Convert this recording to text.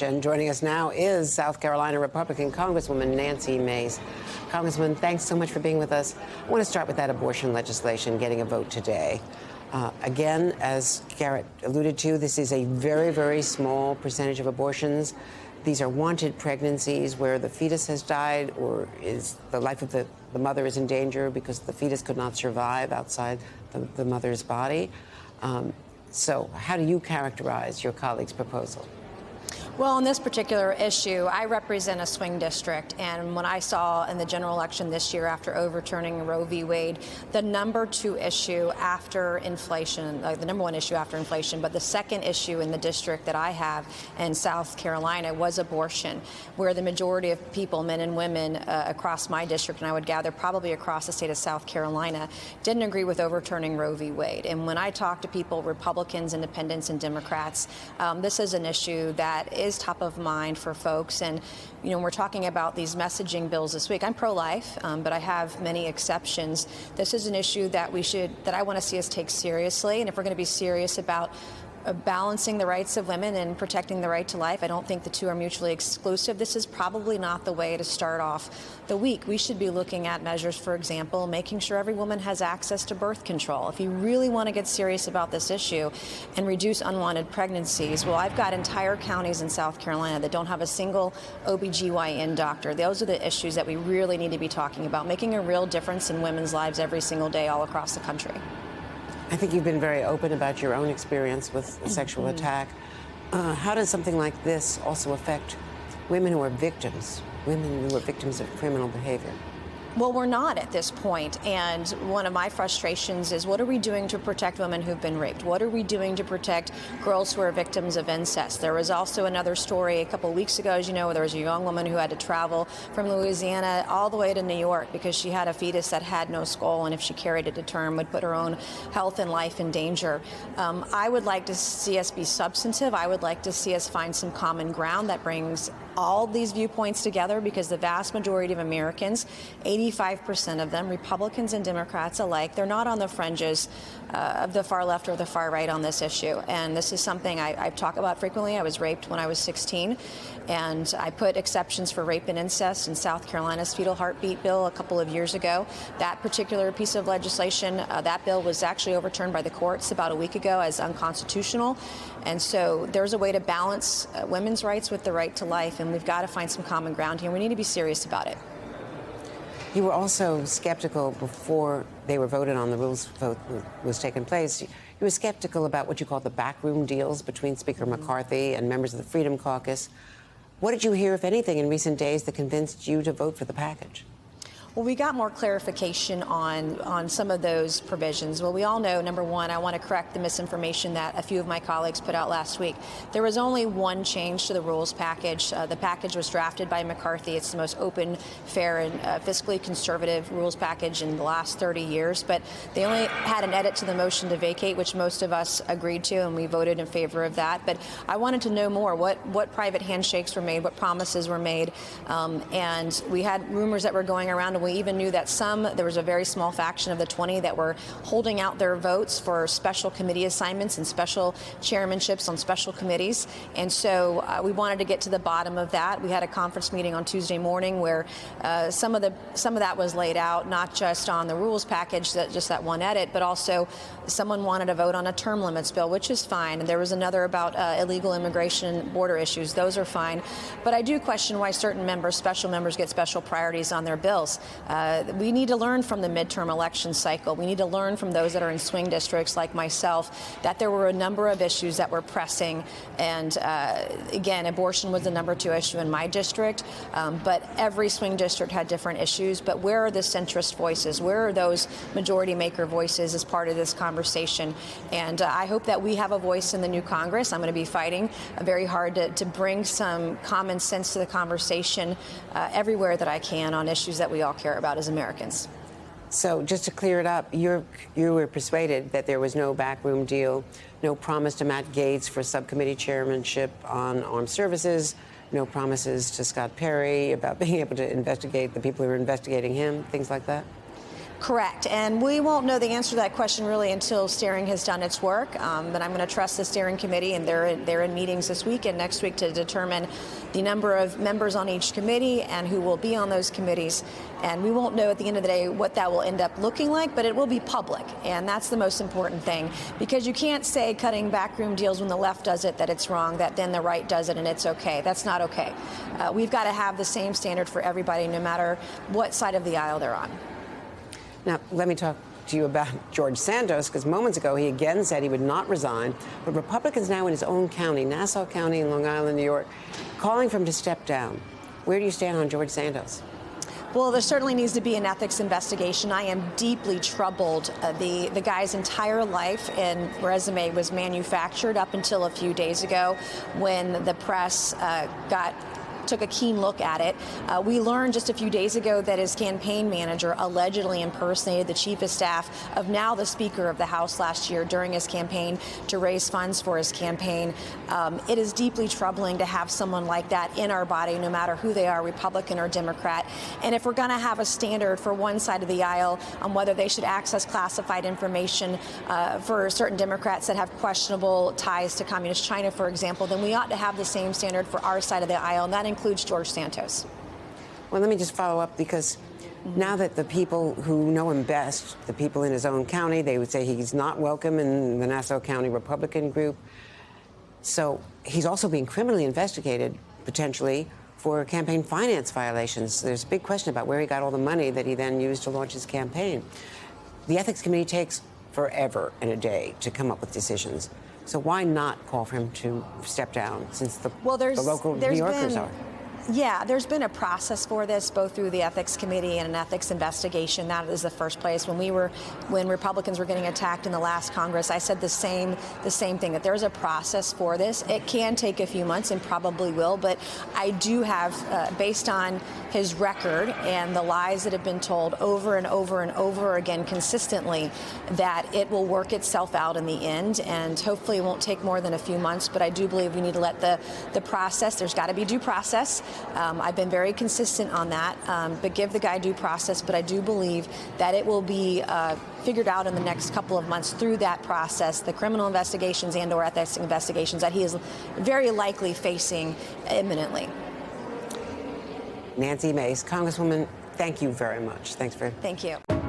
And joining us now is South Carolina Republican Congresswoman Nancy Mace. Congresswoman, thanks so much for being with us. I want to start with that abortion legislation getting a vote today. Again, as Garrett alluded to, this is a very, very small percentage of abortions. These are wanted pregnancies where the fetus has died or is the life of the mother is in danger because the fetus could not survive outside the mother's body. So how do you characterize your colleague's proposal? Well, on this particular issue, I represent a swing district, and when I saw in the general election this year after overturning Roe v. Wade, the number two issue after inflation, the number one issue after inflation, but the second issue in the district that I have in South Carolina was abortion, where the majority of people, men and women across my district, and I would gather probably across the state of South Carolina, didn't agree with overturning Roe v. Wade. And when I talk to people, Republicans, Independents, and Democrats, this is an issue that is top of mind for folks. And, you know, we're talking about these messaging bills this week. I'm pro-life, but I have many exceptions. This is an issue that I want to see us take seriously. And if we're going to be serious about balancing the rights of women and protecting the right to life, I don't think the two are mutually exclusive. This is probably not the way to start off the week. We should be looking at measures, for example, making sure every woman has access to birth control. If you really want to get serious about this issue and reduce unwanted pregnancies, well, I've got entire counties in South Carolina that don't have a single OBGYN doctor. Those are the issues that we really need to be talking about, making a real difference in women's lives every single day all across the country. I think you've been very open about your own experience with sexual attack. How does something like this also affect women who are victims of criminal behavior? Well, we're not at this point, and one of my frustrations is what are we doing to protect women who've been raped? What are we doing to protect girls who are victims of incest? There was also another story a couple of weeks ago, as you know, where there was a young woman who had to travel from Louisiana all the way to New York because she had a fetus that had no skull, and if she carried it to term, would put her own health and life in danger. I would like to see us be substantive. I would like to see us find some common ground that brings all these viewpoints together, because the vast majority of Americans, 85% of them, Republicans and Democrats alike, they're not on the fringes of the far left or the far right on this issue. And this is something I talk about frequently. I was raped when I was 16, and I put exceptions for rape and incest in South Carolina's fetal heartbeat bill a couple of years ago. That particular piece of legislation, that bill was actually overturned by the courts about a week ago as unconstitutional. And so there's a way to balance women's rights with the right to life, and we've got to find some common ground here. We need to be serious about it. You were also skeptical before they were voted on, the rules vote was taking place. You were skeptical about what you call the backroom deals between Speaker McCarthy and members of the Freedom Caucus. What did you hear, if anything, in recent days that convinced you to vote for the package? Well, we got more clarification on some of those provisions. Well, we all know, number one, I want to correct the misinformation that a few of my colleagues put out last week. There was only one change to the rules package. The package was drafted by McCarthy. It's the most open, fair, and fiscally conservative rules package in the last 30 years. But they only had an edit to the motion to vacate, which most of us agreed to, and we voted in favor of that. But I wanted to know more. What private handshakes were made, what promises were made, and we had rumors that were going around. We even knew that there was a very small faction of the 20 that were holding out their votes for special committee assignments and special chairmanships on special committees. And so we wanted to get to the bottom of that. We had a conference meeting on Tuesday morning where some of that was laid out, not just on the rules package, just that one edit, but also someone wanted to vote on a term limits bill, which is fine. And there was another about illegal immigration and border issues. Those are fine. But I do question why certain members, special members, get special priorities on their bills. We need to learn from the midterm election cycle. We need to learn from those that are in swing districts like myself that there were a number of issues that were pressing. And again, abortion was the number two issue in my district. But every swing district had different issues. But where are the centrist voices? Where are those majority maker voices as part of this conversation? And I hope that we have a voice in the new Congress. I'm going to be fighting very hard to bring some common sense to the conversation everywhere that I can on issues that we all care about as Americans. So just to clear it up, you were persuaded that there was no backroom deal, no promise to Matt Gaetz for subcommittee chairmanship on armed services, no promises to Scott Perry about being able to investigate the people who are investigating him, things like that? Correct. And we won't know the answer to that question really until steering has done its work. But I'm going to trust the steering committee, and they're in meetings this week and next week to determine the number of members on each committee and who will be on those committees. And we won't know at the end of the day what that will end up looking like, but it will be public. And that's the most important thing, because you can't say cutting backroom deals when the left does it that it's wrong, that then the right does it and it's okay. That's not okay. We've got to have the same standard for everybody, no matter what side of the aisle they're on. Now, let me talk to you about George Santos, because moments ago he again said he would not resign. But Republicans now in his own county, Nassau County in Long Island, New York, calling for him to step down. Where do you stand on George Santos? Well, there certainly needs to be an ethics investigation. I am deeply troubled. The guy's entire life and resume was manufactured up until a few days ago when the press took a keen look at it. We learned just a few days ago that his campaign manager allegedly impersonated the chief of staff of now the Speaker of the House last year during his campaign to raise funds for his campaign. It is deeply troubling to have someone like that in our body, no matter who they are, Republican or Democrat. And if we're going to have a standard for one side of the aisle on whether they should access classified information for certain Democrats that have questionable ties to Communist China, for example, then we ought to have the same standard for our side of the aisle, and that includes George Santos. Well, let me just follow up, because now that the people who know him best, the people in his own county, they would say he's not welcome in the Nassau County Republican group. So he's also being criminally investigated, potentially, for campaign finance violations. There's a big question about where he got all the money that he then used to launch his campaign. The Ethics Committee takes forever and a day to come up with decisions. So why not call for him to step down, since the local New Yorkers are? Yeah, there's been a process for this, both through the Ethics Committee and an ethics investigation. That is the first place. When Republicans were getting attacked in the last Congress, I said the same thing, that there's a process for this. It can take a few months and probably will, but I do have, based on his record and the lies that have been told over and over and over again consistently, that it will work itself out in the end, and hopefully it won't take more than a few months. But I do believe we need to let the process, there's got to be due process. I've been very consistent on that, but give the guy due process. But I do believe that it will be figured out in the next couple of months through that process, the criminal investigations and or ethics investigations that he is very likely facing imminently. Nancy Mace, Congresswoman, thank you very much. Thank you.